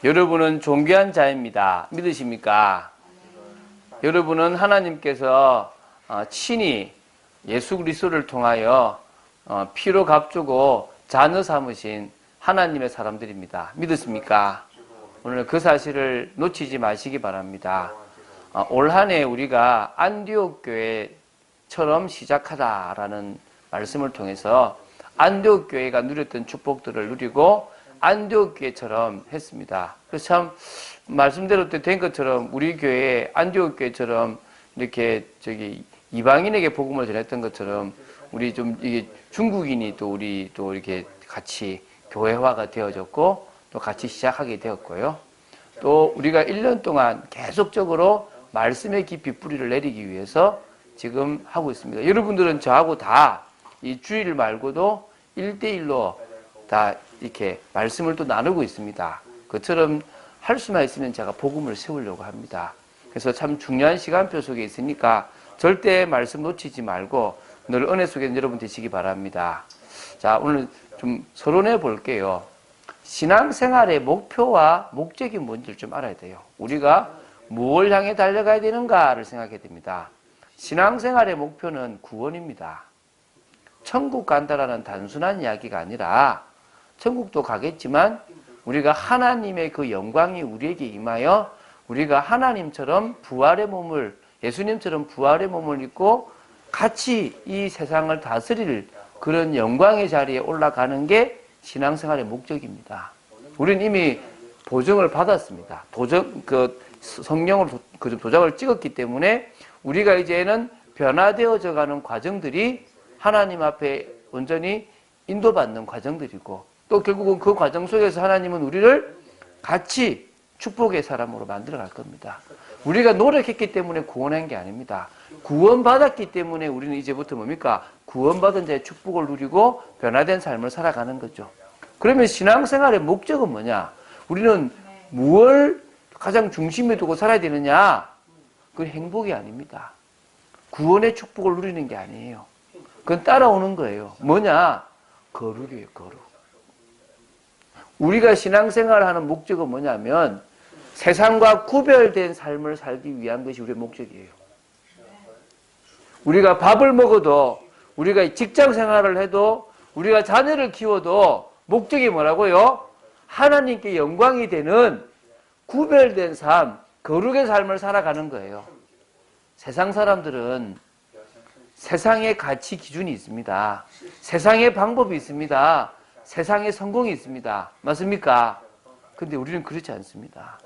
여러분은 존귀한 자입니다. 믿으십니까? 여러분은 하나님께서 친히 예수 그리스도를 통하여 피로 값주고 자녀 삼으신 하나님의 사람들입니다. 믿으십니까? 오늘 그 사실을 놓치지 마시기 바랍니다. 올 한 해 우리가 안디옥 교회처럼 시작하다라는 말씀을 통해서 안디옥 교회가 누렸던 축복들을 누리고 안디옥 교회처럼 했습니다. 그래서 참 말씀대로 된 것처럼 우리 교회 안디옥 교회처럼 이렇게 이방인에게 복음을 전했던 것처럼 우리 좀 이게 중국인이 또 우리 또 이렇게 같이 교회화가 되어졌고 또 같이 시작하게 되었고요. 또 우리가 1년 동안 계속적으로 말씀의 깊이 뿌리를 내리기 위해서 지금 하고 있습니다. 여러분들은 저하고 다 이 주일 말고도 1대1로 다 이렇게 말씀을 또 나누고 있습니다. 그처럼 할 수만 있으면 제가 복음을 세우려고 합니다. 그래서 참 중요한 시간표 속에 있으니까 절대 말씀 놓치지 말고 늘 은혜 속에 여러분 되시기 바랍니다. 자, 오늘 좀 서론해 볼게요. 신앙생활의 목표와 목적이 뭔지를 좀 알아야 돼요. 우리가 무엇을 향해 달려가야 되는가를 생각해야 됩니다. 신앙생활의 목표는 구원입니다. 천국 간다라는 단순한 이야기가 아니라 천국도 가겠지만 우리가 하나님의 그 영광이 우리에게 임하여 우리가 하나님처럼 부활의 몸을, 예수님처럼 부활의 몸을 입고 같이 이 세상을 다스릴 그런 영광의 자리에 올라가는 게 신앙생활의 목적입니다. 우리는 이미 보증을 받았습니다. 성령으로 도장을 찍었기 때문에 우리가 이제는 변화되어져 가는 과정들이 하나님 앞에 온전히 인도받는 과정들이고 또 결국은 그 과정 속에서 하나님은 우리를 같이 축복의 사람으로 만들어 갈 겁니다. 우리가 노력했기 때문에 구원한 게 아닙니다. 구원받았기 때문에 우리는 이제부터 뭡니까? 구원받은 자의 축복을 누리고 변화된 삶을 살아가는 거죠. 그러면 신앙생활의 목적은 뭐냐? 우리는 무엇을 가장 중심에 두고 살아야 되느냐? 그건 행복이 아닙니다. 구원의 축복을 누리는 게 아니에요. 그건 따라오는 거예요. 뭐냐? 거룩이에요, 거룩. 우리가 신앙생활을 하는 목적은 뭐냐면 세상과 구별된 삶을 살기 위한 것이 우리의 목적이에요. 우리가 밥을 먹어도 우리가 직장 생활을 해도 우리가 자녀를 키워도 목적이 뭐라고요? 하나님께 영광이 되는 구별된 삶, 거룩의 삶을 살아가는 거예요. 세상 사람들은 세상의 가치 기준이 있습니다. 세상의 방법이 있습니다. 세상의 성공이 있습니다. 맞습니까? 근데 우리는 그렇지 않습니다.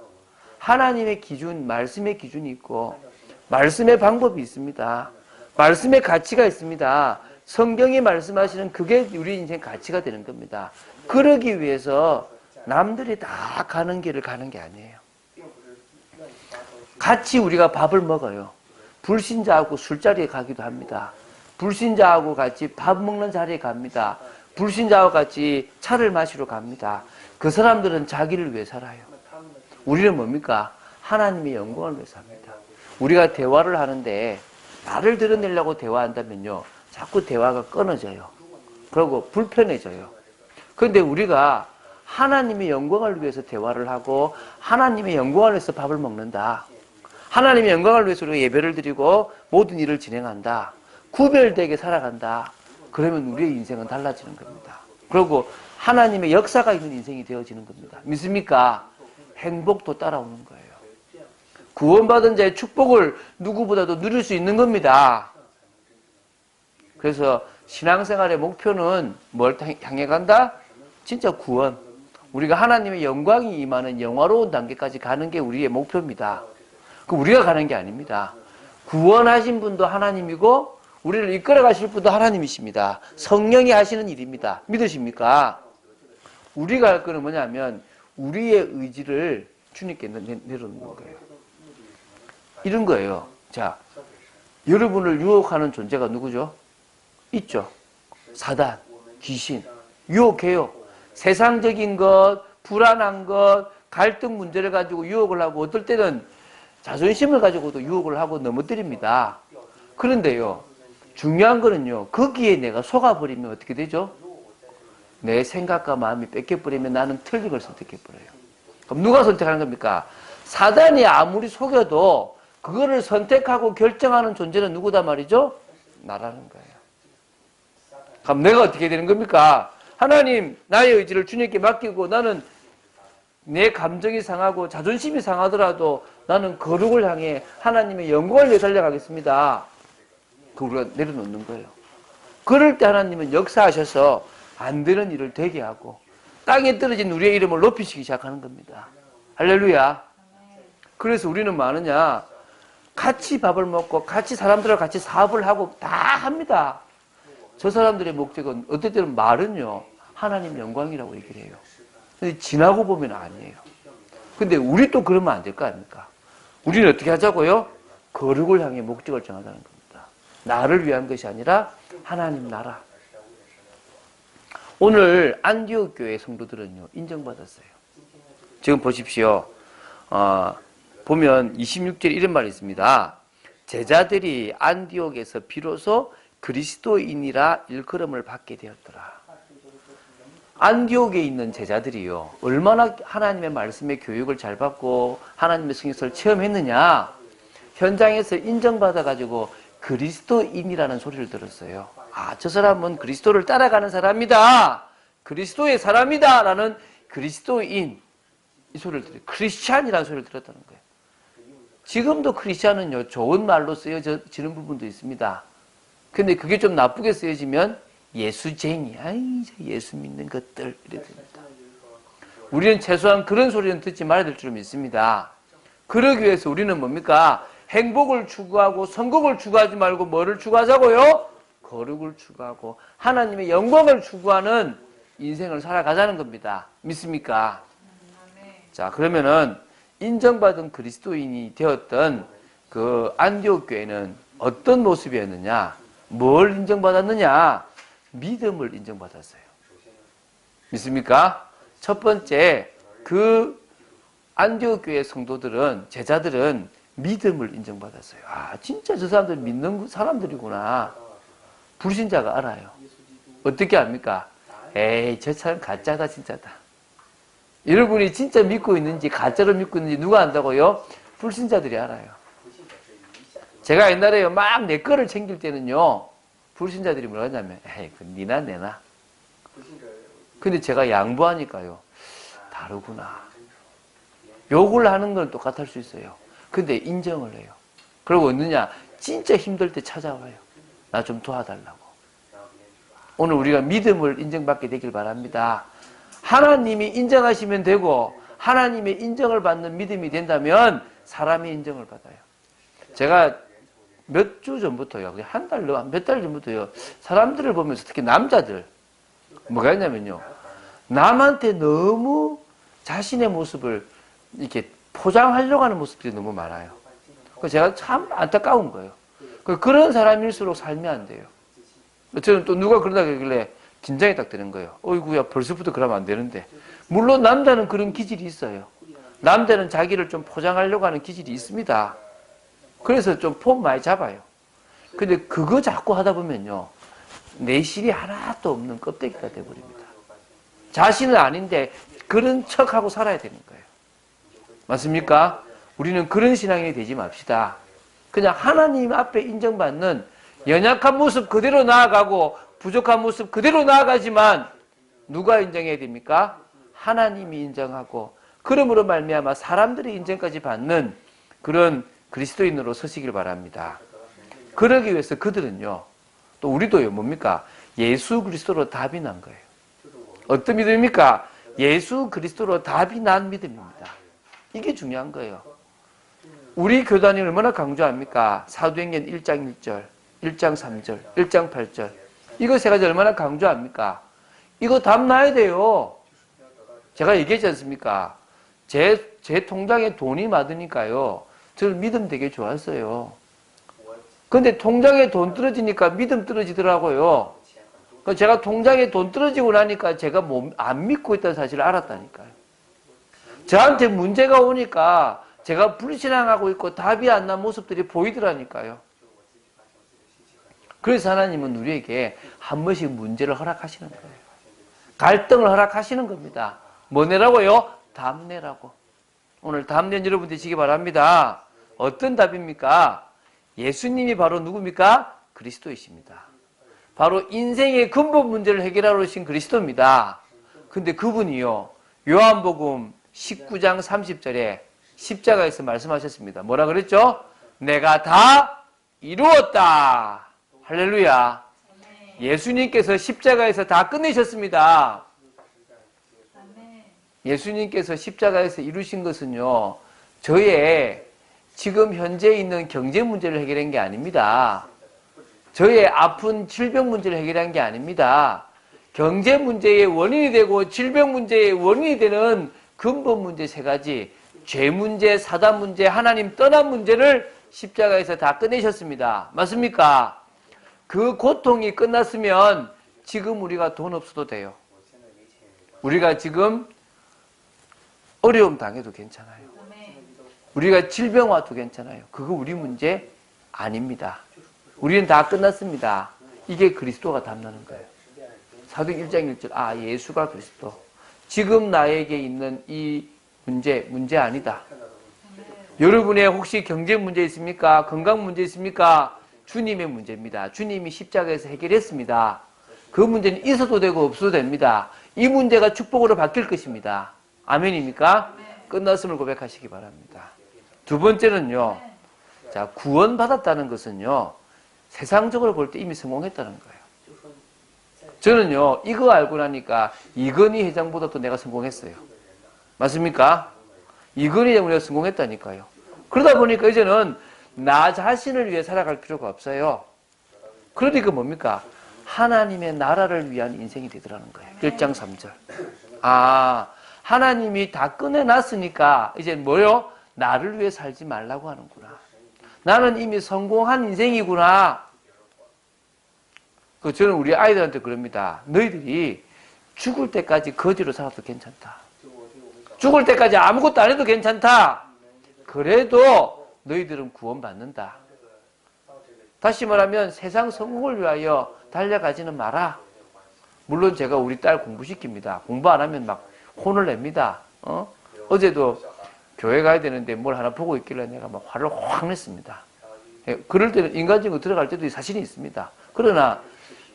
하나님의 기준, 말씀의 기준이 있고 말씀의 방법이 있습니다. 말씀의 가치가 있습니다. 성경이 말씀하시는 그게 우리 인생 가치가 되는 겁니다. 그러기 위해서 남들이 다 가는 길을 가는 게 아니에요. 같이 우리가 밥을 먹어요. 불신자하고 술자리에 가기도 합니다. 불신자하고 같이 밥 먹는 자리에 갑니다. 불신자와 같이 차를 마시러 갑니다. 그 사람들은 자기를 위해 살아요. 우리는 뭡니까? 하나님의 영광을 위해 삽니다. 우리가 대화를 하는데 나를 드러내려고 대화한다면요. 자꾸 대화가 끊어져요. 그리고 불편해져요. 그런데 우리가 하나님의 영광을 위해서 대화를 하고 하나님의 영광을 위해서 밥을 먹는다. 하나님의 영광을 위해서 우리가 예배를 드리고 모든 일을 진행한다. 구별되게 살아간다. 그러면 우리의 인생은 달라지는 겁니다. 그리고 하나님의 역사가 있는 인생이 되어지는 겁니다. 믿습니까? 행복도 따라오는 거예요. 구원받은 자의 축복을 누구보다도 누릴 수 있는 겁니다. 그래서 신앙생활의 목표는 뭘 향해 간다? 진짜 구원. 우리가 하나님의 영광이 임하는 영화로운 단계까지 가는 게 우리의 목표입니다. 그 우리가 가는 게 아닙니다. 구원하신 분도 하나님이고 우리를 이끌어 가실 분도 하나님이십니다. 성령이 하시는 일입니다. 믿으십니까? 우리가 할 거는 뭐냐면 우리의 의지를 주님께 내려놓는 거예요. 이런 거예요. 자, 여러분을 유혹하는 존재가 누구죠? 있죠. 사단, 귀신, 유혹해요. 세상적인 것, 불안한 것, 갈등 문제를 가지고 유혹을 하고 어떨 때는 자존심을 가지고도 유혹을 하고 넘어뜨립니다. 그런데요, 중요한 거는요, 거기에 내가 속아버리면 어떻게 되죠? 내 생각과 마음이 뺏겨버리면 나는 틀린 걸 선택해버려요. 그럼 누가 선택하는 겁니까? 사단이 아무리 속여도 그거를 선택하고 결정하는 존재는 누구다 말이죠? 나라는 거예요. 그럼 내가 어떻게 되는 겁니까? 하나님, 나의 의지를 주님께 맡기고 나는 내 감정이 상하고 자존심이 상하더라도 나는 거룩을 향해 하나님의 영광을 위해 달려가겠습니다. 그걸 우리가 내려놓는 거예요. 그럴 때 하나님은 역사하셔서 안 되는 일을 되게 하고 땅에 떨어진 우리의 이름을 높이시기 시작하는 겁니다. 할렐루야. 그래서 우리는 뭐 하느냐? 같이 밥을 먹고 같이 사람들과 같이 사업을 하고 다 합니다. 저 사람들의 목적은 어떨 때는 말은요, 하나님 영광이라고 얘기를 해요. 근데 지나고 보면 아니에요. 근데 우리 또 그러면 안 될 거 아닙니까? 우리는 어떻게 하자고요? 거룩을 향해 목적을 정하자는 겁니다. 나를 위한 것이 아니라 하나님 나라. 오늘 안디옥 교회 성도들은요, 인정받았어요. 지금 보십시오. 보면 26절에 이런 말이 있습니다. 제자들이 안디옥에서 비로소 그리스도인이라 일컬음을 받게 되었더라. 안디옥에 있는 제자들이요, 얼마나 하나님의 말씀의 교육을 잘 받고 하나님의 성령을 체험했느냐. 현장에서 인정받아가지고 그리스도인이라는 소리를 들었어요. 아, 저 사람은 그리스도를 따라가는 사람이다. 그리스도의 사람이다. 라는 그리스도인, 이 소리를 들어요. 크리스찬이라는 소리를 들었다는 거예요. 지금도 크리스찬은요, 좋은 말로 쓰여지는 부분도 있습니다. 근데 그게 좀 나쁘게 쓰여지면 예수쟁이, 아이, 예수 믿는 것들, 이래 됩니다. 우리는 최소한 그런 소리는 듣지 말아야 될 줄 믿습니다. 그러기 위해서 우리는 뭡니까? 행복을 추구하고 성공을 추구하지 말고 뭐를 추구하자고요? 거룩을 추구하고 하나님의 영광을 추구하는 인생을 살아가자는 겁니다. 믿습니까? 자, 그러면은 인정받은 그리스도인이 되었던 그 안디옥 교회는 어떤 모습이었느냐? 뭘 인정받았느냐? 믿음을 인정받았어요. 믿습니까? 첫 번째, 그 안디옥 교회 성도들은, 제자들은 믿음을 인정받았어요. 아, 진짜 저 사람들 믿는 사람들이구나. 불신자가 알아요. 어떻게 합니까? 에이, 저 사람 가짜다, 진짜다. 여러분이 진짜 믿고 있는지 가짜로 믿고 있는지 누가 안다고요? 불신자들이 알아요. 제가 옛날에요, 막 내 거를 챙길 때는요, 불신자들이 뭐라 하냐면, 에이, 그 니나 내나. 근데 제가 양보하니까요, 다르구나. 욕을 하는 건 똑같을 수 있어요. 근데 인정을 해요. 그리고 어느냐? 진짜 힘들 때 찾아와요. 나 좀 도와달라고. 오늘 우리가 믿음을 인정받게 되길 바랍니다. 하나님이 인정하시면 되고 하나님의 인정을 받는 믿음이 된다면 사람의 인정을 받아요. 제가 몇 주 전부터요, 한 달, 몇 달 전부터요, 사람들을 보면서 특히 남자들, 뭐가 있냐면요, 남한테 너무 자신의 모습을 이렇게 포장하려고 하는 모습들이 너무 많아요. 그래서 제가 참 안타까운 거예요. 그런 사람일수록 삶이 안 돼요. 저는 또 누가 그러다 그러길래 긴장이 딱 되는 거예요. 어이구야, 벌써부터 그러면 안 되는데. 물론 남자는 그런 기질이 있어요. 남자는 자기를 좀 포장하려고 하는 기질이 있습니다. 그래서 좀 폼 많이 잡아요. 근데 그거 자꾸 하다 보면요, 내실이 하나도 없는 껍데기가 돼버립니다. 자신은 아닌데 그런 척하고 살아야 되는 거예요. 맞습니까? 우리는 그런 신앙이 되지 맙시다. 그냥 하나님 앞에 인정받는 연약한 모습 그대로 나아가고 부족한 모습 그대로 나아가지만 누가 인정해야 됩니까? 하나님이 인정하고 그러므로 말미암아 사람들이 인정까지 받는 그런 그리스도인으로 서시길 바랍니다. 그러기 위해서 그들은요, 또 우리도요, 뭡니까? 예수 그리스도로 답이 난 거예요. 어떤 믿음입니까? 예수 그리스도로 답이 난 믿음입니다. 이게 중요한 거예요. 우리 교단이 얼마나 강조합니까? 사도행전 1장 1절, 1장 3절, 1장 8절. 이거 세 가지 얼마나 강조합니까? 이거 답 나야 돼요. 제가 얘기했지 않습니까? 제 통장에 돈이 많으니까요, 저는 믿음 되게 좋았어요. 근데 통장에 돈 떨어지니까 믿음 떨어지더라고요. 제가 통장에 돈 떨어지고 나니까 제가 안 믿고 있다는 사실을 알았다니까요. 저한테 문제가 오니까 제가 불신앙하고 있고 답이 안 난 모습들이 보이더라니까요. 그래서 하나님은 우리에게 한 번씩 문제를 허락하시는 거예요. 갈등을 허락하시는 겁니다. 뭐 내라고요? 답 내라고. 오늘 답 여러분 되시기 바랍니다. 어떤 답입니까? 예수님이 바로 누굽니까? 그리스도이십니다. 바로 인생의 근본 문제를 해결하러 오신 그리스도입니다. 근데 그분이요, 요한복음 19장 30절에 십자가에서 말씀하셨습니다. 뭐라 그랬죠? 내가 다 이루었다. 할렐루야. 예수님께서 십자가에서 다 끝내셨습니다. 예수님께서 십자가에서 이루신 것은요, 저의 지금 현재 있는 경제 문제를 해결한 게 아닙니다. 저의 아픈 질병 문제를 해결한 게 아닙니다. 경제 문제의 원인이 되고 질병 문제의 원인이 되는 근본 문제 세 가지, 죄 문제, 사단 문제, 하나님 떠난 문제를 십자가에서 다 끝내셨습니다. 맞습니까? 그 고통이 끝났으면 지금 우리가 돈 없어도 돼요. 우리가 지금 어려움 당해도 괜찮아요. 우리가 질병 와도 괜찮아요. 그거 우리 문제 아닙니다. 우리는 다 끝났습니다. 이게 그리스도가 담나는 거예요. 사도행 1장 1절, 아, 예수가 그리스도. 지금 나에게 있는 이 문제 아니다. 여러분의 혹시 경제 문제 있습니까? 건강 문제 있습니까? 주님의 문제입니다. 주님이 십자가에서 해결했습니다. 그 문제는 있어도 되고 없어도 됩니다. 이 문제가 축복으로 바뀔 것입니다. 아멘입니까? 끝났음을 고백하시기 바랍니다. 두 번째는요, 자, 구원받았다는 것은요, 세상적으로 볼 때 이미 성공했다는 거예요. 저는요, 이거 알고 나니까 이건희 회장보다도 내가 성공했어요. 맞습니까? 이건희 회장보다 내가 성공했다니까요. 그러다 보니까 이제는 나 자신을 위해 살아갈 필요가 없어요. 그러니까 뭡니까? 하나님의 나라를 위한 인생이 되더라는 거예요. 1장 3절. 아, 하나님이 다 꺼내놨으니까 이제 뭐요? 나를 위해 살지 말라고 하는구나. 나는 이미 성공한 인생이구나. 저는 우리 아이들한테 그럽니다. 너희들이 죽을 때까지 거지로 살아도 괜찮다. 죽을 때까지 아무것도 안 해도 괜찮다. 그래도 너희들은 구원받는다. 다시 말하면 세상 성공을 위하여 달려가지는 마라. 물론 제가 우리 딸 공부시킵니다. 공부 안 하면 막 혼을 냅니다. 어제도 교회 가야 되는데 뭘 하나 보고 있길래 내가 막 화를 확 냈습니다. 그럴 때는 인간적으로 들어갈 때도 사실이 있습니다. 그러나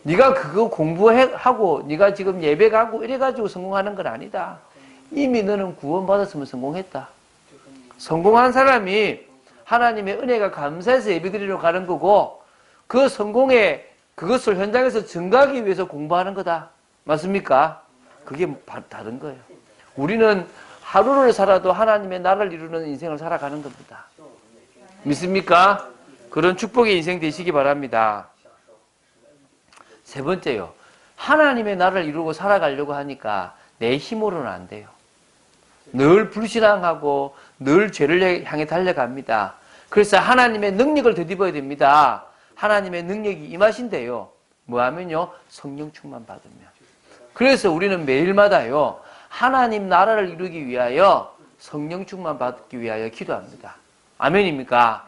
네가 그거 공부하고 네가 지금 예배 가고 이래가지고 성공하는 건 아니다. 이미 너는 구원받았으면 성공했다. 성공한 사람이 하나님의 은혜가 감사해서 예배드리러 가는 거고, 그 성공에 그것을 현장에서 증가하기 위해서 공부하는 거다. 맞습니까? 그게 다른 거예요. 우리는 하루를 살아도 하나님의 나라를 이루는 인생을 살아가는 겁니다. 믿습니까? 그런 축복의 인생 되시기 바랍니다. 세 번째요. 하나님의 나라를 이루고 살아가려고 하니까 내 힘으로는 안 돼요. 늘 불신앙하고 늘 죄를 향해 달려갑니다. 그래서 하나님의 능력을 되짚어야 됩니다. 하나님의 능력이 임하신대요. 뭐 하면요? 성령 충만 받으면. 그래서 우리는 매일마다요, 하나님 나라를 이루기 위하여 성령 충만 받기 위하여 기도합니다. 아멘입니까?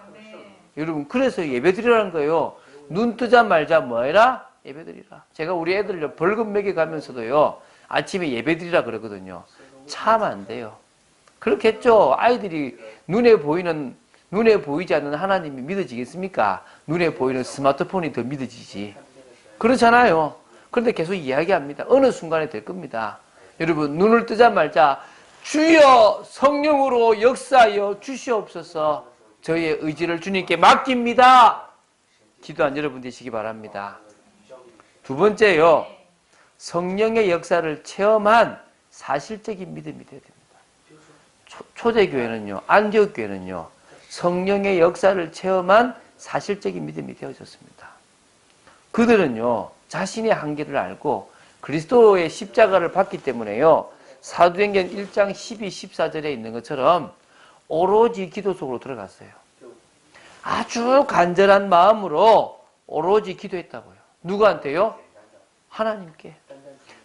여러분, 그래서 예배 드리라는 거예요. 눈 뜨자 말자 뭐 해라? 예배 드리라. 제가 우리 애들 벌금 매겨 가면서도요, 아침에 예배 드리라 그러거든요. 참 안 돼요. 그렇겠죠. 아이들이 눈에 보이지 않는 하나님이 믿어지겠습니까? 눈에 보이는 스마트폰이 더 믿어지지. 그렇잖아요. 그런데 계속 이야기합니다. 어느 순간에 될 겁니다. 여러분, 눈을 뜨자 말자 주여 성령으로 역사하여 주시옵소서. 저희의 의지를 주님께 맡깁니다. 기도한 여러분 되시기 바랍니다. 두 번째요, 성령의 역사를 체험한 사실적인 믿음이 되어야 됩니다. 초대교회는요, 안디옥 교회는요, 성령의 역사를 체험한 사실적인 믿음이 되어졌습니다. 그들은요, 자신의 한계를 알고 그리스도의 십자가를 받기 때문에요, 사도행전 1장 12, 14절에 있는 것처럼 오로지 기도 속으로 들어갔어요. 아주 간절한 마음으로 오로지 기도했다고요. 누구한테요? 하나님께.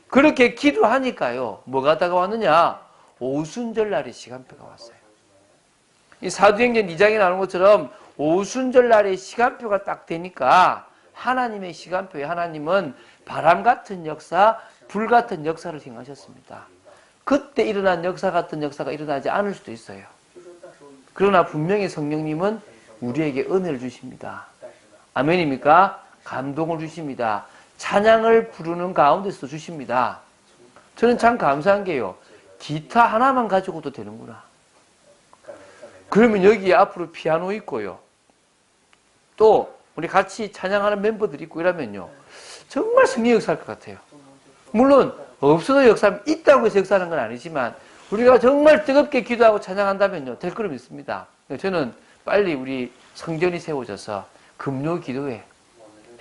그렇게 기도하니까요, 뭐가 다가왔느냐? 오순절날의 시간표가 왔어요. 이 사도행전 2장에 나오는 것처럼 오순절날의 시간표가 딱 되니까 하나님의 시간표에 하나님은 바람 같은 역사, 불 같은 역사를 행하셨습니다. 그때 일어난 역사 같은 역사가 일어나지 않을 수도 있어요. 그러나 분명히 성령님은 우리에게 은혜를 주십니다. 아멘입니까? 감동을 주십니다. 찬양을 부르는 가운데서 주십니다. 저는 참 감사한 게요. 기타 하나만 가지고도 되는구나. 그러면 여기에 앞으로 피아노 있고요. 또 우리 같이 찬양하는 멤버들이 있고 이러면요. 정말 성령 역사할 것 같아요. 물론 없어도 역사하면 있다고 해서 역사하는 건 아니지만 우리가 정말 뜨겁게 기도하고 찬양한다면요. 될 거로 믿습니다. 저는 빨리 우리 성전이 세워져서 금요 기도회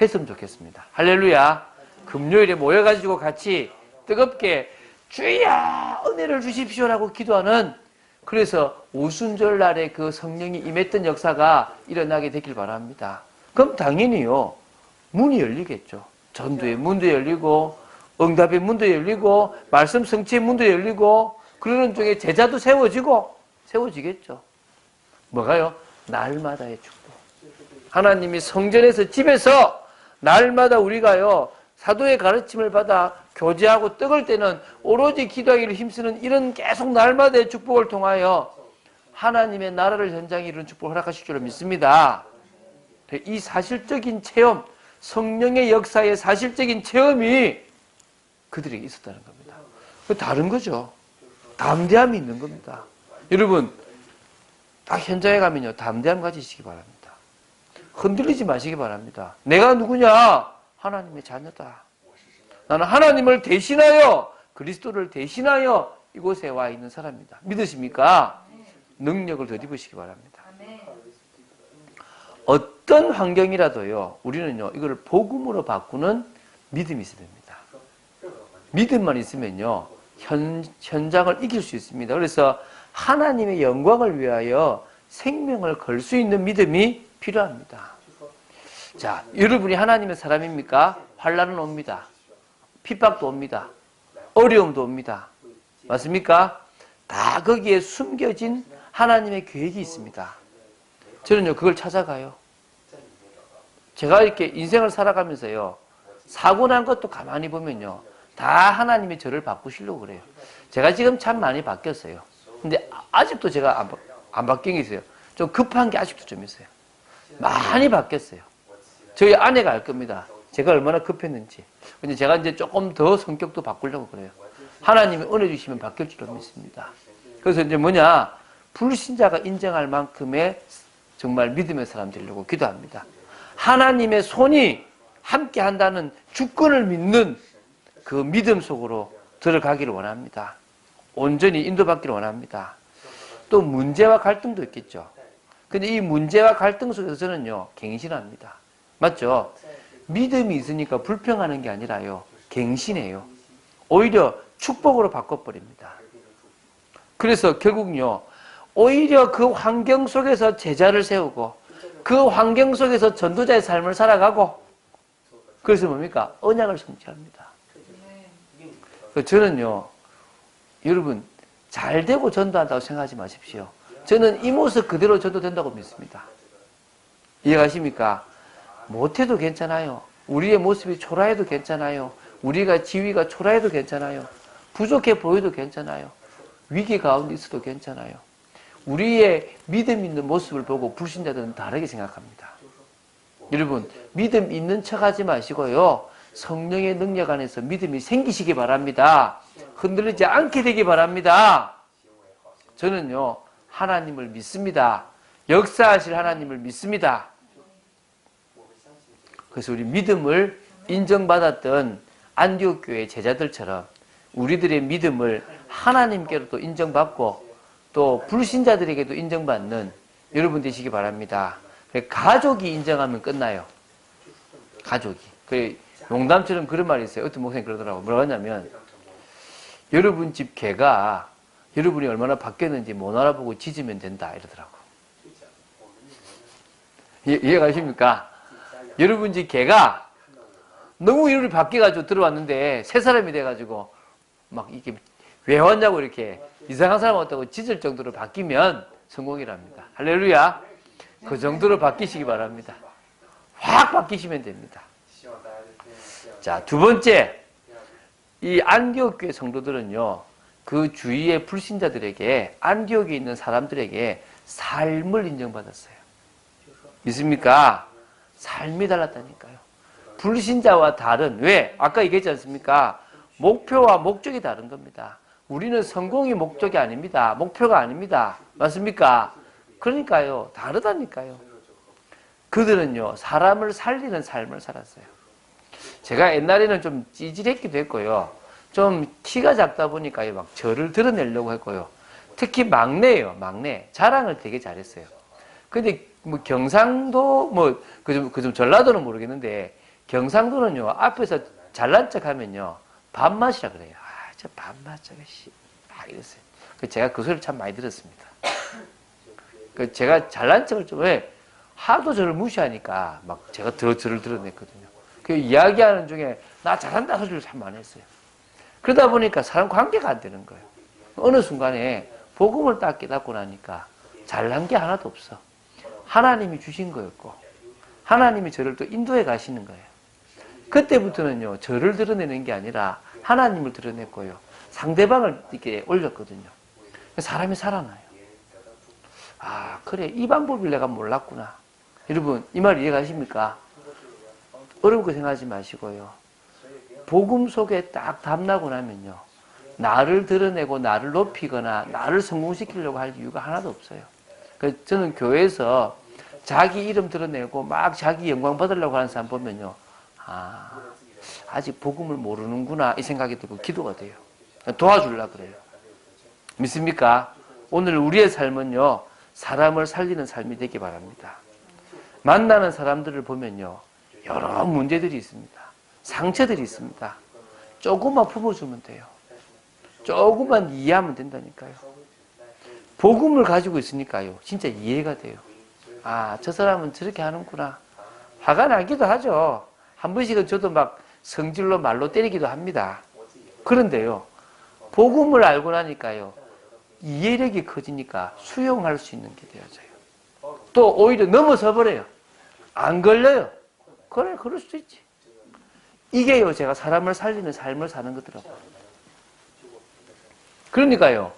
했으면 좋겠습니다. 할렐루야. 금요일에 모여가지고 같이 뜨겁게 주여 은혜를 주십시오라고 기도하는, 그래서 오순절 날에 그 성령이 임했던 역사가 일어나게 되길 바랍니다. 그럼 당연히요. 문이 열리겠죠. 전도의 문도 열리고 응답의 문도 열리고 말씀 성취의 문도 열리고 그러는 중에 제자도 세워지겠죠. 뭐가요? 날마다의 축복. 하나님이 성전에서 집에서 날마다 우리가요 사도의 가르침을 받아 교제하고 떡을 때는 오로지 기도하기를 힘쓰는 이런 계속 날마다의 축복을 통하여 하나님의 나라를 현장에 이루는 축복을 허락하실 줄로 믿습니다. 이 사실적인 체험, 성령의 역사의 사실적인 체험이 그들에게 있었다는 겁니다. 다른 거죠. 담대함이 있는 겁니다. 여러분, 딱 현장에 가면요, 담대함 가지시기 바랍니다. 흔들리지 마시기 바랍니다. 내가 누구냐? 하나님의 자녀다. 나는 하나님을 대신하여, 그리스도를 대신하여 이곳에 와 있는 사람입니다. 믿으십니까? 능력을 덧입으시기 바랍니다. 어떤 환경이라도요, 우리는요, 이걸 복음으로 바꾸는 믿음이 있어야 됩니다. 믿음만 있으면요, 현장을 이길 수 있습니다. 그래서 하나님의 영광을 위하여 생명을 걸 수 있는 믿음이 필요합니다. 자, 여러분이 하나님의 사람입니까? 환난은 옵니다. 핍박도 옵니다. 어려움도 옵니다. 맞습니까? 다 거기에 숨겨진 하나님의 계획이 있습니다. 저는요, 그걸 찾아가요. 제가 이렇게 인생을 살아가면서요, 사고 난 것도 가만히 보면요, 다 하나님이 저를 바꾸시려고 그래요. 제가 지금 참 많이 바뀌었어요. 근데 아직도 제가 안 바뀐 게 있어요. 좀 급한 게 아직도 좀 있어요. 많이 바뀌었어요. 저희 아내가 알 겁니다. 제가 얼마나 급했는지. 근데 제가 이제 조금 더 성격도 바꾸려고 그래요. 하나님이 은혜 주시면 바뀔 줄로 믿습니다. 그래서 이제 뭐냐, 불신자가 인정할 만큼의 정말 믿음의 사람 되려고 기도합니다. 하나님의 손이 함께 한다는 주권을 믿는 그 믿음 속으로 들어가기를 원합니다. 온전히 인도받기를 원합니다. 또 문제와 갈등도 있겠죠. 근데 이 문제와 갈등 속에서 저는요, 갱신합니다. 맞죠? 믿음이 있으니까 불평하는 게 아니라요, 갱신해요. 오히려 축복으로 바꿔버립니다. 그래서 결국요, 오히려 그 환경 속에서 제자를 세우고 그 환경 속에서 전도자의 삶을 살아가고, 그래서 뭡니까? 언약을 성취합니다. 저는요, 여러분, 잘 되고 전도한다고 생각하지 마십시오. 저는 이 모습 그대로 전도된다고 믿습니다. 이해가십니까? 못해도 괜찮아요. 우리의 모습이 초라해도 괜찮아요. 우리가 지위가 초라해도 괜찮아요. 부족해 보여도 괜찮아요. 위기 가운데 있어도 괜찮아요. 우리의 믿음 있는 모습을 보고 불신자들은 다르게 생각합니다. 여러분, 믿음 있는 척 하지 마시고요, 성령의 능력 안에서 믿음이 생기시기 바랍니다. 흔들리지 않게 되기 바랍니다. 저는요, 하나님을 믿습니다. 역사하실 하나님을 믿습니다. 그래서 우리 믿음을 인정받았던 안디옥 교회 제자들처럼 우리들의 믿음을 하나님께로도 인정받고 또 불신자들에게도 인정받는 여러분 되시기 바랍니다. 가족이 인정하면 끝나요. 가족이. 농담처럼 그런 말이 있어요. 어떤 목사님 그러더라고요. 뭐라고 하냐면, 여러분 집 개가 여러분이 얼마나 바뀌었는지 못 알아보고 짖으면 된다 이러더라고. 이해가십니까? 여러분 집 개가 너무 이름이 바뀌어가지고 들어왔는데 새 사람이 돼가지고 막 이렇게 왜 왔냐고 이렇게 이상한 사람 왔다고 짖을 정도로 바뀌면 성공이랍니다. 할렐루야. 그 정도로 바뀌시기 바랍니다. 확 바뀌시면 됩니다. 자, 두 번째, 이 안디옥 교회 성도들은요, 그 주위의 불신자들에게, 안디옥에 있는 사람들에게 삶을 인정받았어요. 믿습니까? 삶이 달랐다니까요. 불신자와 다른, 왜? 아까 얘기했지 않습니까? 목표와 목적이 다른 겁니다. 우리는 성공이 목적이 아닙니다. 목표가 아닙니다. 맞습니까? 그러니까요. 다르다니까요. 그들은요, 사람을 살리는 삶을 살았어요. 제가 옛날에는 좀 찌질했기도 했고요. 좀 키가 작다 보니까요, 막 저를 드러내려고 했고요. 특히 막내예요, 막내. 자랑을 되게 잘했어요. 근데 뭐 경상도, 뭐, 그좀 전라도는 모르겠는데, 경상도는요, 앞에서 잘난 척 하면요, 밥맛이라 그래요. 아, 저 밥맛, 저거, 막 이랬어요. 제가 그 소리를 참 많이 들었습니다. 제가 잘난 척을 좀 왜, 하도 저를 무시하니까, 막 제가 더 저를 드러냈거든요. 그 이야기하는 중에, 나 잘한다 소리를 참 많이 했어요. 그러다 보니까 사람 관계가 안 되는 거예요. 어느 순간에 복음을 딱 깨닫고 나니까 잘난 게 하나도 없어. 하나님이 주신 거였고, 하나님이 저를 또 인도해 가시는 거예요. 그때부터는요, 저를 드러내는 게 아니라 하나님을 드러냈고요. 상대방을 이렇게 올렸거든요. 사람이 살아나요. 아, 그래. 이 방법을 내가 몰랐구나. 여러분, 이 말 이해가십니까? 어렵게 생각하지 마시고요. 복음 속에 딱 담나고 나면요. 나를 드러내고 나를 높이거나 나를 성공시키려고 할 이유가 하나도 없어요. 그래서 저는 교회에서 자기 이름 드러내고 막 자기 영광 받으려고 하는 사람 보면요. 아, 아직 복음을 모르는구나 이 생각이 들고 기도가 돼요. 도와주려고 그래요. 믿습니까? 오늘 우리의 삶은요. 사람을 살리는 삶이 되기 바랍니다. 만나는 사람들을 보면요. 여러 문제들이 있습니다. 상처들이 있습니다. 조금만 품어주면 돼요. 조금만 이해하면 된다니까요. 복음을 가지고 있으니까요. 진짜 이해가 돼요. 아, 저 사람은 저렇게 하는구나. 화가 나기도 하죠. 한 번씩은 저도 막 성질로 말로 때리기도 합니다. 그런데요. 복음을 알고 나니까요. 이해력이 커지니까 수용할 수 있는 게 되어져요. 또 오히려 넘어서 버려요. 안 걸려요. 그래, 그럴 수도 있지. 이게요, 제가 사람을 살리는 삶을 사는 거더라고요. 그러니까요,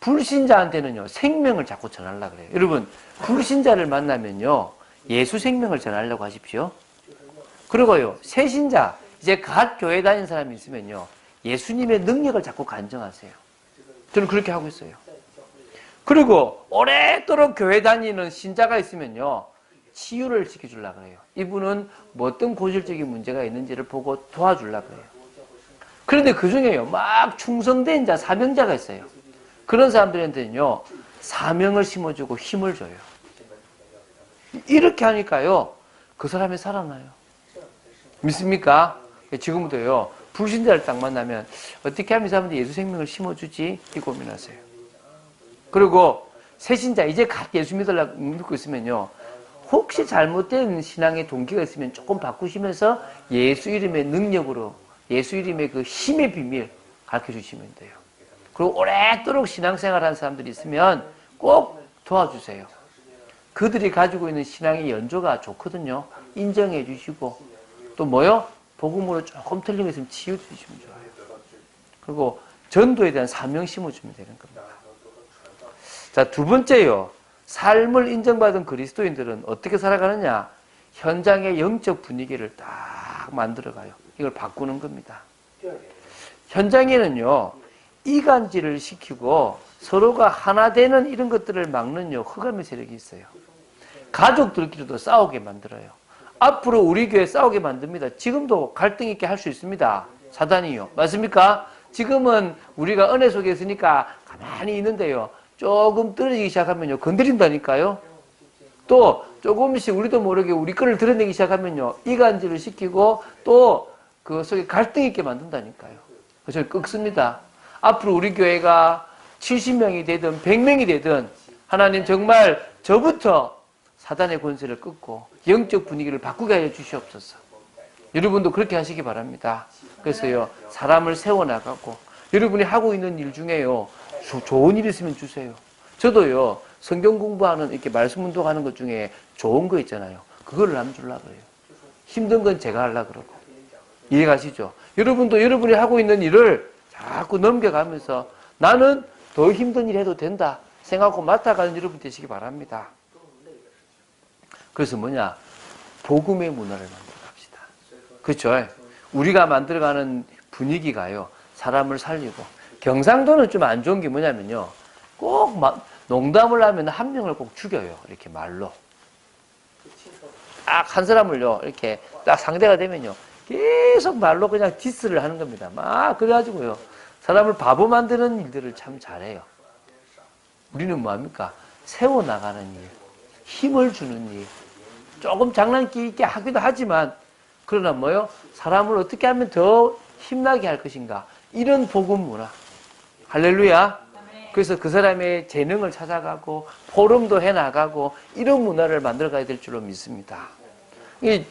불신자한테는요, 생명을 자꾸 전하려고 그래요. 여러분, 불신자를 만나면요, 예수 생명을 전하려고 하십시오. 그리고요, 새신자, 이제 갓 교회 다니는 사람이 있으면요, 예수님의 능력을 자꾸 간증하세요. 저는 그렇게 하고 있어요. 그리고 오랫도록 교회 다니는 신자가 있으면요, 치유를 시켜주려고 그래요. 이분은 뭐 어떤 고질적인 문제가 있는지를 보고 도와주려고 그래요. 그런데 그 중에요, 막 충성된 자, 사명자가 있어요. 그런 사람들한테는요, 사명을 심어주고 힘을 줘요. 이렇게 하니까요, 그 사람이 살아나요. 믿습니까? 지금부터요, 불신자를 딱 만나면 어떻게 하면 이 사람한테 예수 생명을 심어주지? 이 고민하세요. 그리고 새신자, 이제 갓 예수 믿고 있으면요, 혹시 잘못된 신앙의 동기가 있으면 조금 바꾸시면서 예수 이름의 능력으로, 예수 이름의 그 힘의 비밀 가르쳐 주시면 돼요. 그리고 오랫도록 신앙생활 하는 사람들이 있으면 꼭 도와주세요. 그들이 가지고 있는 신앙의 연조가 좋거든요. 인정해 주시고, 또 뭐요? 복음으로 조금 틀린 거 있으면 치유 주시면 좋아요. 그리고 전도에 대한 사명 심어주면 되는 겁니다. 자, 두 번째요. 삶을 인정받은 그리스도인들은 어떻게 살아가느냐? 현장의 영적 분위기를 딱 만들어가요. 이걸 바꾸는 겁니다. 현장에는요, 이간질을 시키고 서로가 하나 되는 이런 것들을 막는 흑암의 세력이 있어요. 가족들끼리도 싸우게 만들어요. 앞으로 우리 교회 싸우게 만듭니다. 지금도 갈등 있게 할 수 있습니다. 사단이요. 맞습니까? 지금은 우리가 은혜 속에 있으니까 가만히 있는데요. 조금 떨어지기 시작하면요. 건드린다니까요. 또 조금씩 우리도 모르게 우리 거를 드러내기 시작하면요. 이간질을 시키고 또 그 속에 갈등 있게 만든다니까요. 그래서 꺾습니다. 앞으로 우리 교회가 70명이 되든 100명이 되든 하나님 정말 저부터 사단의 권세를 끊고 영적 분위기를 바꾸게 하여 주시옵소서. 여러분도 그렇게 하시기 바랍니다. 그래서요, 사람을 세워나가고 여러분이 하고 있는 일 중에요, 좋은 일 있으면 주세요. 저도요, 성경 공부하는 이렇게 말씀 운동하는 것 중에 좋은 거 있잖아요. 그거를 안 주려고 그래요. 힘든 건 제가 하려고 그러고. 이해가시죠? 여러분도 여러분이 하고 있는 일을 자꾸 넘겨가면서 나는 더 힘든 일 해도 된다. 생각하고 맡아가는 여러분 되시기 바랍니다. 그래서 뭐냐? 복음의 문화를 만들어갑시다. 그렇죠? 우리가 만들어가는 분위기가요, 사람을 살리고. 경상도는 좀 안 좋은 게 뭐냐면요, 꼭 농담을 하면 한 명을 꼭 죽여요. 이렇게 말로. 딱 한 사람을요, 이렇게 딱 상대가 되면요, 계속 말로 그냥 디스를 하는 겁니다. 막 그래가지고요, 사람을 바보 만드는 일들을 참 잘해요. 우리는 뭐합니까? 세워나가는 일, 힘을 주는 일, 조금 장난기 있게 하기도 하지만, 그러나 뭐요? 사람을 어떻게 하면 더 힘나게 할 것인가? 이런 복음 문화. 할렐루야. 그래서 그 사람의 재능을 찾아가고 포럼도 해나가고 이런 문화를 만들어가야 될 줄로 믿습니다. 이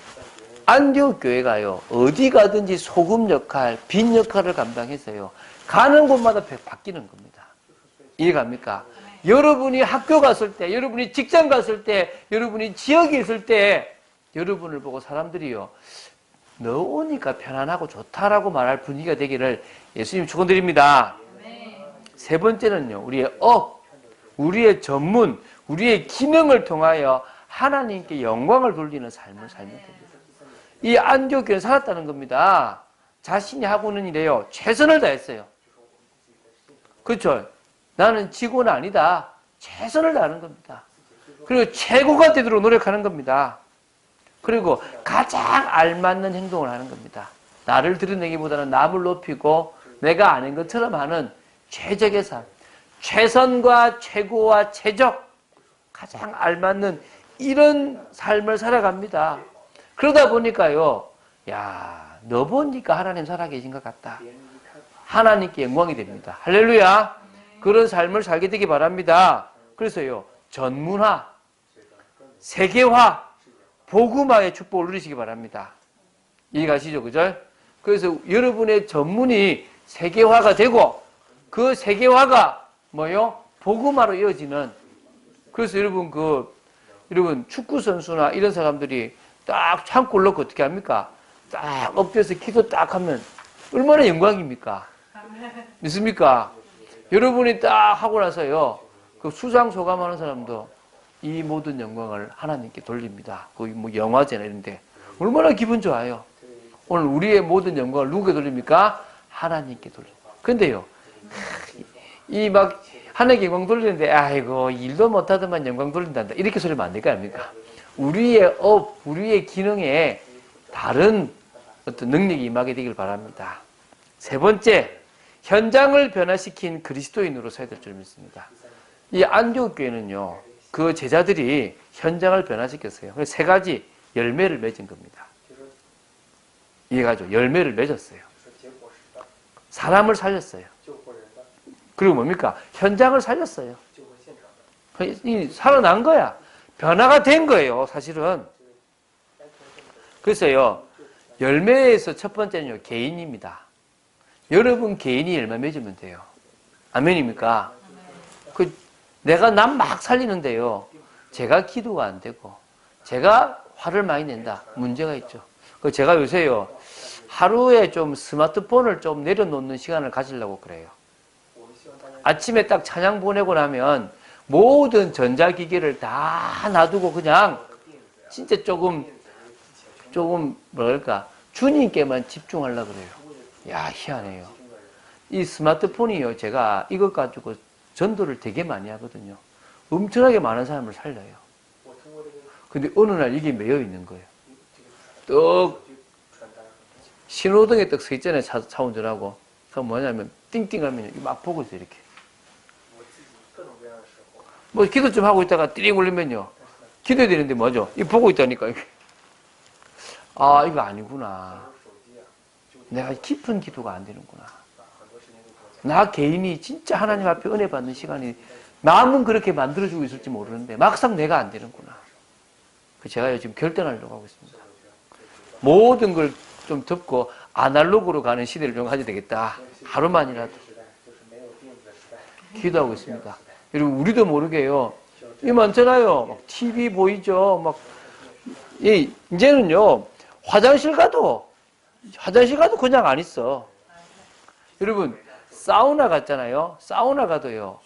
안디옥 교회가요, 어디 가든지 소금 역할, 빛 역할을 감당해서요, 가는 곳마다 바뀌는 겁니다. 이해갑니까? 여러분이 학교 갔을 때, 여러분이 직장 갔을 때, 여러분이 지역에 있을 때 여러분을 보고 사람들이요, 너 오니까 편안하고 좋다라고 말할 분위기가 되기를 예수님 축원드립니다. 세 번째는요, 우리의 우리의 전문, 우리의 기능을 통하여 하나님께 영광을 돌리는 삶을 살면 됩니다. 이 안디옥 교회는 살았다는 겁니다. 자신이 하고 있는 일에요, 최선을 다했어요. 그렇죠? 나는 직원 아니다. 최선을 다하는 겁니다. 그리고 최고가 되도록 노력하는 겁니다. 그리고 가장 알맞는 행동을 하는 겁니다. 나를 드러내기보다는 남을 높이고 내가 아닌 것처럼 하는 최적의 삶, 최선과 최고와 최적, 가장 알맞는 이런 삶을 살아갑니다. 그러다 보니까요, 야, 너 보니까 하나님 살아계신 것 같다. 하나님께 영광이 됩니다. 할렐루야. 그런 삶을 살게 되기 바랍니다. 그래서요, 전문화, 세계화, 복음화의 축복을 누리시기 바랍니다. 이해가시죠? 그죠? 그래서 여러분의 전문이 세계화가 되고 그 세계화가 뭐요? 복음화로 이어지는. 그래서 여러분 축구 선수나 이런 사람들이 딱 창골 넣고 어떻게 합니까? 딱 엎드려서 기도 딱 하면 얼마나 영광입니까? 믿습니까? 여러분이 딱 하고 나서요, 그 수상 소감하는 사람도 이 모든 영광을 하나님께 돌립니다. 거기 뭐 영화제나 이런데 얼마나 기분 좋아요. 오늘 우리의 모든 영광을 누구에게 돌립니까? 하나님께 돌립니다. 근데요, 이 막 하나님께 영광 돌리는데, 아이고 일도 못하더만 영광 돌린단다, 이렇게 소리하면 안 될 거 아닙니까? 우리의 기능에 다른 어떤 능력이 임하게 되길 바랍니다. 세 번째, 현장을 변화시킨 그리스도인으로 서야 될 줄 믿습니다. 이 안디옥 교회는요, 그 제자들이 현장을 변화시켰어요. 그래서 세 가지 열매를 맺은 겁니다. 이해가죠? 열매를 맺었어요. 사람을 살렸어요. 그리고 뭡니까? 현장을 살렸어요. 살아난 거야. 변화가 된 거예요, 사실은. 그래서요, 열매에서 첫 번째는요, 개인입니다. 여러분 개인이 열매 맺으면 돼요. 아멘입니까? 내가 남 막 살리는데요, 제가 기도가 안 되고 제가 화를 많이 낸다, 문제가 있죠. 제가 요새요, 하루에 좀 스마트폰을 좀 내려놓는 시간을 가지려고 그래요. 아침에 딱 찬양 보내고 나면 모든 전자기기를 다 놔두고 그냥 진짜 조금 뭐랄까, 주님께만 집중하려고 그래요. 야, 희한해요. 이 스마트폰이요, 제가 이것 가지고 전도를 되게 많이 하거든요. 엄청나게 많은 사람을 살려요. 근데 어느 날 이게 매여 있는 거예요. 떡 신호등에 떡 서 있잖아요, 차 운전하고. 그럼 뭐냐면 띵띵하면 막 보고 있어요, 이렇게. 뭐 기도 좀 하고 있다가 띠링 울리면요, 기도해야 되는데 뭐죠? 이 보고 있다니까. 아, 이거 아니구나. 내가 깊은 기도가 안 되는구나. 나 개인이 진짜 하나님 앞에 은혜 받는 시간이 남은 그렇게 만들어주고 있을지 모르는데 막상 내가 안 되는구나. 제가 지금 결단하려고 하고 있습니다. 모든 걸 좀 덮고 아날로그로 가는 시대를 좀 가져야 되겠다. 하루만이라도 기도하고 있습니다. 여러분, 우리도 모르게요, 이 많잖아요. 막 TV 보이죠. 막 이제는요, 화장실 가도 그냥 안 있어. 여러분, 사우나 갔잖아요. 사우나 가도요,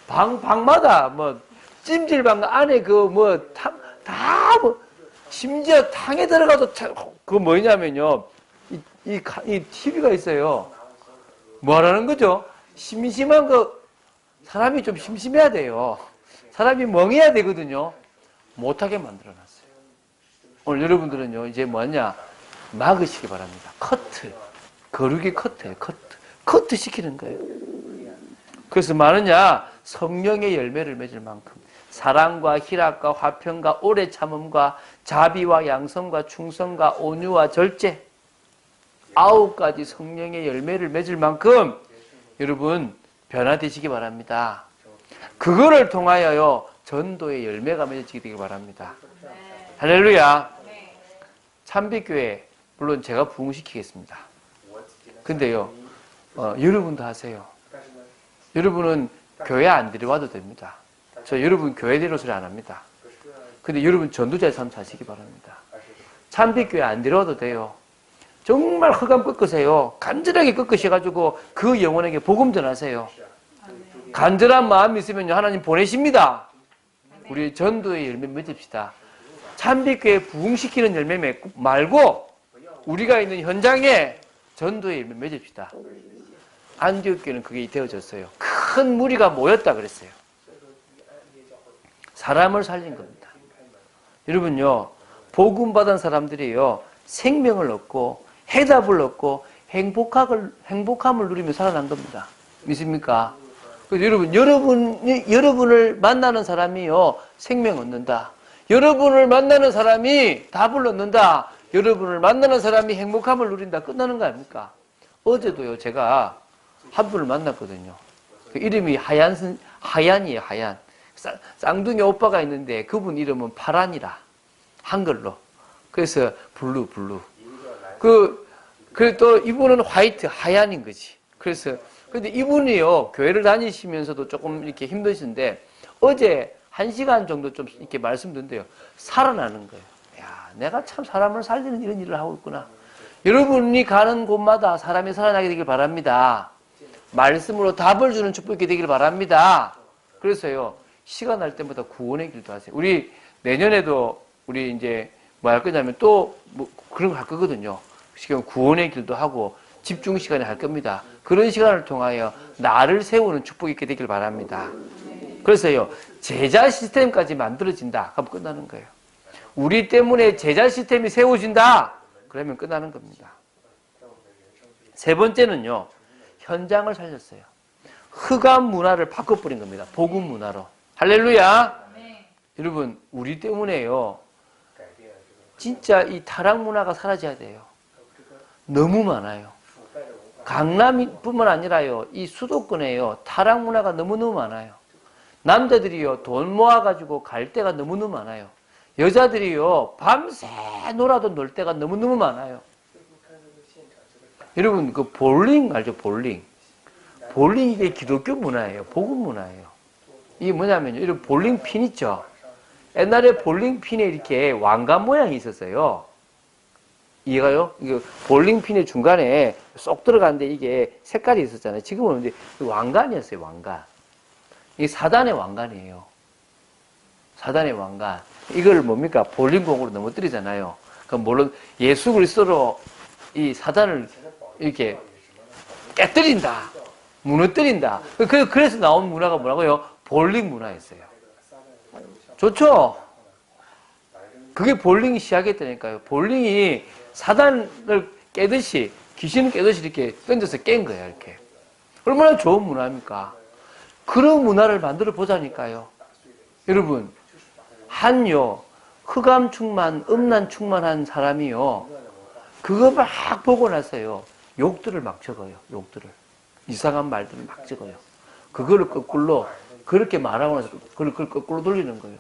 방마다 뭐 찜질방 안에 심지어 탕에 들어가도 그 뭐냐면요. 이 TV가 있어요. 뭐라는 거죠? 심심한 사람이 좀 심심해야 돼요. 사람이 멍해야 되거든요. 못하게 만들어놨어요. 오늘 여러분들은요, 이제 뭐냐? 막으시기 바랍니다. 거룩이 커트예요, 커트 시키는 거예요. 그래서 뭐느냐? 성령의 열매를 맺을 만큼 사랑과 희락과 화평과 오래 참음과 자비와 양성과 충성과 온유와 절제 9가지 성령의 열매를 맺을 만큼 여러분 변화되시기 바랍니다. 그거를 통하여요 전도의 열매가 맺어지게 되길 바랍니다. 할렐루야. 참빛교회 물론 제가 부흥시키겠습니다. 근데요 여러분도 하세요. 여러분은 교회 안 데려와도 됩니다. 저 여러분 교회 데려올 소리 안 합니다. 근데 여러분 전도자의 삶 사시기 바랍니다. 참빛교회 안 데려와도 돼요. 정말 흑암 꺾으세요. 간절하게 꺾으셔가지고 그 영혼에게 복음 전하세요. 간절한 마음이 있으면 하나님 보내십니다. 우리 전도의 열매 맺읍시다. 참빛교회 부흥시키는 열매 말고 우리가 있는 현장에 전도의 열매 맺읍시다. 안디옥교회는 그게 되어졌어요. 큰 무리가 모였다 그랬어요. 사람을 살린 겁니다. 여러분요, 복음 받은 사람들이요, 생명을 얻고 해답을 얻고 행복함을 누리며 살아난 겁니다. 믿습니까? 그래서 여러분을 만나는 사람이요, 생명 얻는다. 여러분을 만나는 사람이 답을 얻는다. 여러분을 만나는 사람이 행복함을 누린다. 끝나는 거 아닙니까? 어제도요, 제가 한 분을 만났거든요. 그 이름이 하얀이에요, 하얀. 쌍둥이 오빠가 있는데 그분 이름은 파란이라. 한글로. 그래서 블루. 또 이분은 화이트, 하얀인 거지. 근데 이분이요, 교회를 다니시면서도 조금 이렇게 힘드신데 어제 1시간 정도 좀 이렇게 말씀 듣는데요. 살아나는 거예요. 야, 내가 참 사람을 살리는 이런 일을 하고 있구나. 여러분이 가는 곳마다 사람이 살아나게 되길 바랍니다. 말씀으로 답을 주는 축복이 되길 바랍니다. 그래서요, 시간 날 때마다 구원의 길도 하세요. 우리 내년에도 우리 이제 뭐 할 거냐면 또 뭐 그런 거 할 거거든요. 지금 구원의 길도 하고 집중 시간에 할 겁니다. 그런 시간을 통하여 나를 세우는 축복이 있게 되길 바랍니다. 그래서요, 제자 시스템까지 만들어진다. 그럼 끝나는 거예요. 우리 때문에 제자 시스템이 세워진다. 그러면 끝나는 겁니다. 세 번째는요, 현장을 살렸어요. 흑암 문화를 바꿔버린 겁니다. 복음 문화로. 할렐루야. 여러분, 우리 때문에요, 진짜 이 타락 문화가 사라져야 돼요. 너무 많아요. 강남뿐만 아니라요, 이 수도권에요, 타락 문화가 너무너무 많아요. 남자들이요, 돈 모아가지고 갈 때가 너무너무 많아요. 여자들이요, 밤새 놀아도 놀 때가 너무너무 많아요. 여러분, 그 볼링 알죠? 볼링 이게 기독교 문화예요. 복음 문화예요. 이게 뭐냐면요, 이런 볼링 핀 있죠? 옛날에 볼링 핀에 이렇게 왕관 모양이 있었어요. 이해가요? 이거 볼링 핀의 중간에 쏙 들어가는데 이게 색깔이 있었잖아요. 지금은 근데 왕관이었어요, 왕관. 이게 사단의 왕관이에요. 사단의 왕관. 이걸 뭡니까? 볼링공으로 넘어뜨리잖아요. 그럼 물론 예수 그리스도로 이 사단을 이렇게 깨뜨린다. 무너뜨린다. 그래서 나온 문화가 뭐라고요? 볼링 문화였어요. 좋죠? 그게 볼링이 시작했다니까요. 볼링이 사단을 깨듯이, 귀신을 깨듯이 이렇게 던져서 깬 거예요, 이렇게. 얼마나 좋은 문화입니까? 그런 문화를 만들어 보자니까요. 여러분, 흑암 충만, 음란 충만한 사람이요, 그거 막 보고 나서요, 욕들을 막 적어요, 욕들을. 이상한 말들을 막 적어요. 그거를 거꾸로, 그렇게 말하고 나서 그걸 거꾸로 돌리는 거예요.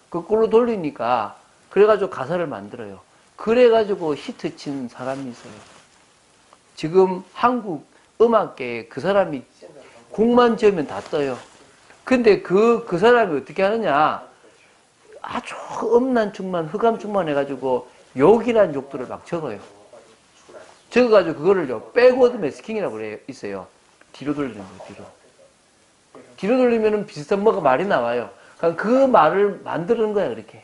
거꾸로 돌리니까, 그래가지고 가사를 만들어요. 그래가지고 히트 친 사람이 있어요. 지금 한국 음악계에 그 사람이 곡만 지으면 다 떠요. 근데 그 사람이 어떻게 하느냐, 아주 음란 충만, 흑암 충만 해가지고 욕이란 욕들을 막 적어요. 적어가지고 그거를요, 백워드 매스킹이라고 그래요. 있어요. 뒤로 돌리는 거예요, 뒤로. 뒤로 돌리면 비슷한 뭐가 말이 나와요. 그러니까 그 말을 만드는 거야, 그렇게.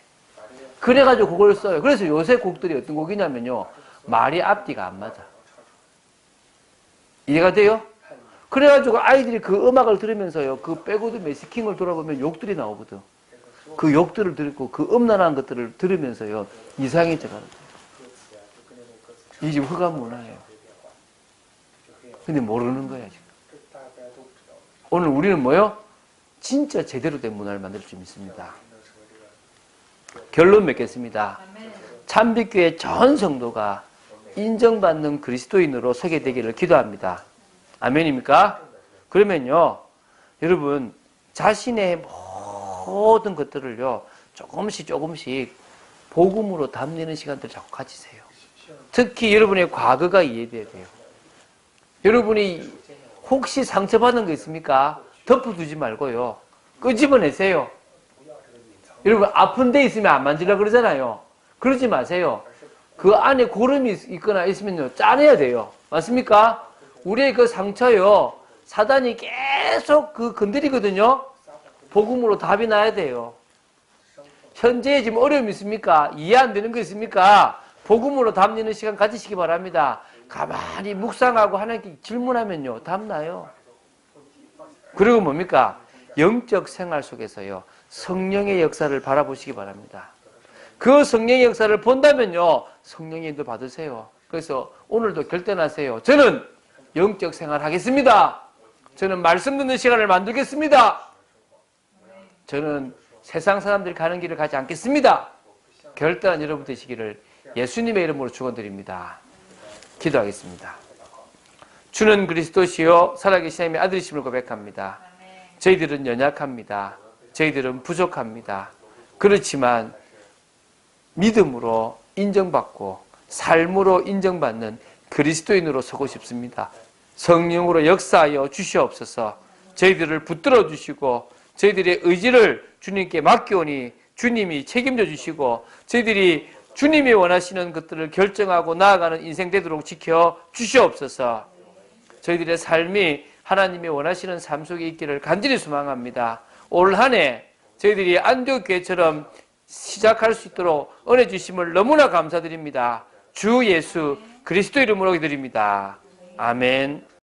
그래가지고 그걸 써요. 그래서 요새 곡들이 어떤 곡이냐면요. 말이 앞뒤가 안 맞아. 이해가 돼요? 그래가지고 아이들이 그 음악을 들으면서요. 그 백워드 매스킹을 돌아보면 욕들이 나오거든. 그 욕들을 듣고 그 음란한 것들을 들으면서요. 이상해져가는 거예요. 이 집 흑암 문화예요. 근데 모르는 거야, 지금. 오늘 우리는 뭐요? 진짜 제대로 된 문화를 만들 수 있습니다. 결론 맺겠습니다. 참빛교회 전 성도가 인정받는 그리스도인으로 소개되기를 기도합니다. 아멘입니까? 그러면요, 여러분, 자신의 모든 것들을요, 조금씩 복음으로 담는 시간들 자꾸 가지세요. 특히 여러분의 과거가 이해돼야 돼요. 여러분이 혹시 상처받은 거 있습니까? 덮어두지 말고요. 끄집어내세요. 여러분, 아픈 데 있으면 안 만지려고 그러잖아요. 그러지 마세요. 그 안에 고름이 있거나 있으면요, 짜내야 돼요. 맞습니까? 우리의 그 상처요, 사단이 계속 건드리거든요. 복음으로 답이 나야 돼요. 현재 지금 어려움이 있습니까? 이해 안 되는 거 있습니까? 복음으로 답 내는 시간 가지시기 바랍니다. 가만히 묵상하고 하나님께 질문하면요, 답 나요. 그리고 뭡니까? 영적 생활 속에서요, 성령의 역사를 바라보시기 바랍니다. 그 성령의 역사를 본다면요, 성령의 인도 받으세요. 그래서 오늘도 결단하세요. 저는 영적 생활 하겠습니다. 저는 말씀 듣는 시간을 만들겠습니다. 저는 세상 사람들이 가는 길을 가지 않겠습니다. 결단한 여러분 되시기를 예수님의 이름으로 축원드립니다. 기도하겠습니다. 주는 그리스도시요 살아계신 하나님의 아들이심을 고백합니다. 저희들은 연약합니다. 저희들은 부족합니다. 그렇지만 믿음으로 인정받고 삶으로 인정받는 그리스도인으로 서고 싶습니다. 성령으로 역사하여 주시옵소서. 저희들을 붙들어 주시고 저희들의 의지를 주님께 맡겨오니 주님이 책임져 주시고 저희들이 주님이 원하시는 것들을 결정하고 나아가는 인생 되도록 지켜 주시옵소서. 저희들의 삶이 하나님이 원하시는 삶 속에 있기를 간절히 소망합니다. 올 한 해 저희들이 안디옥교회처럼 시작할 수 있도록 은혜 주심을 너무나 감사드립니다. 주 예수 그리스도 이름으로 기도드립니다. 아멘.